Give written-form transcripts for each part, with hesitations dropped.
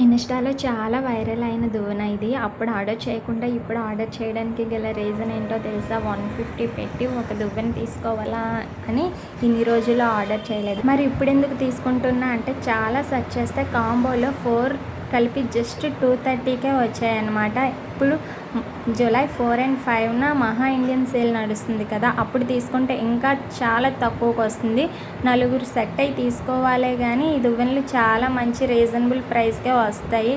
ఇన్‌స్టాలో చాలా వైరల్ అయిన దువ్వెన ఇది. అప్పుడు ఆర్డర్ చేయకుండా ఇప్పుడు ఆర్డర్ చేయడానికి గల రీజన్ ఏంటో తెలుసా? 150 పెట్టి ఒక దువ్వెన తీసుకోవాలా అని ఇన్ని రోజులు ఆర్డర్ చేయలేదు. మరి ఇప్పుడెందుకు తీసుకుంటున్నా అంటే చాలా సెర్చ్ చేస్తే కాంబోలో 4 కలిపి జస్ట్ 230కే వచ్చాయన్నమాట. ఇప్పుడు జూలై 4 అండ్ 5న మహా ఇండియన్ సేల్ నడుస్తుంది కదా, అప్పుడు తీసుకుంటే ఇంకా చాలా తక్కువకి వస్తుంది. నలుగురు సెట్ అయి తీసుకోవాలే కానీ ఈ దువ్వెనలు చాలా మంచి రీజనబుల్ ప్రైస్కే వస్తాయి.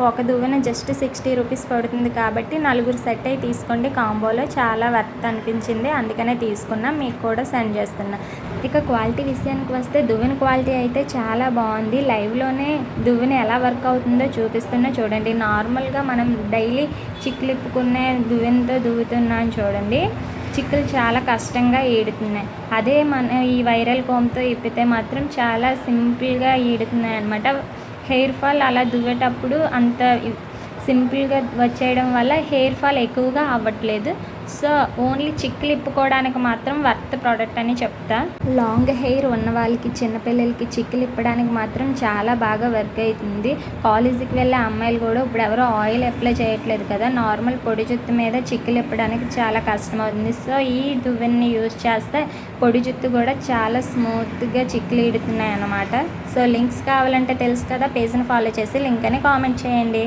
ఒక దువ్వెన జస్ట్ 60 రూపీస్ పడుతుంది కాబట్టి నలుగురు సెట్ అయి తీసుకోండి. కాంబోలో చాలా వర్త్ అనిపించింది, అందుకనే తీసుకున్నా. మీకు కూడా సెండ్ చేస్తున్నా. ఇక క్వాలిటీ విషయానికి వస్తే దువ్వెన క్వాలిటీ అయితే చాలా బాగుంది. లైవ్లోనే దువ్వెన ఎలా వర్క్ అవుతుందో చూపిస్తున్నా చూడండి. నార్మల్గా మనం డైలీ చిక్కులు ఇప్పుకునే దువ్వెనతో దువ్వుతున్నాను చూడండి, చిక్కులు చాలా కష్టంగా ఈడుతున్నాయి. అదే మన ఈ వైరల్ కోమ్తో ఇప్పితే మాత్రం చాలా సింపుల్గా ఈడుతున్నాయి అన్నమాట. హెయిర్ ఫాల్ అలా దువ్వేటప్పుడు అంత సింపుల్గా వచ్చేయడం వల్ల హెయిర్ ఫాల్ ఎక్కువగా అవ్వట్లేదు. సో ఓన్లీ చిక్కులు ఇప్పుకోవడానికి మాత్రం వర్త్ ప్రోడక్ట్ అని చెప్తా. లాంగ్ హెయిర్ ఉన్న వాళ్ళకి, చిన్నపిల్లలకి చిక్కులు ఇప్పడానికి మాత్రం చాలా బాగా వర్క్ అవుతుంది. కాలేజీకి వెళ్ళే అమ్మాయిలు కూడా ఇప్పుడు ఎవరో ఆయిల్ అప్లై చేయట్లేదు కదా, నార్మల్ పొడి జుత్తు మీద చిక్కులు ఇప్పడానికి చాలా కష్టం అవుతుంది. సో ఈ దువ్వెనని యూజ్ చేస్తే పొడి జుత్తు కూడా చాలా స్మూత్గా చిక్కులు ఈడుతున్నాయి అన్నమాట. సో లింక్స్ కావాలంటే తెలుసు కదా, పేజ్ని ఫాలో చేసి లింక్ అని కామెంట్ చేయండి.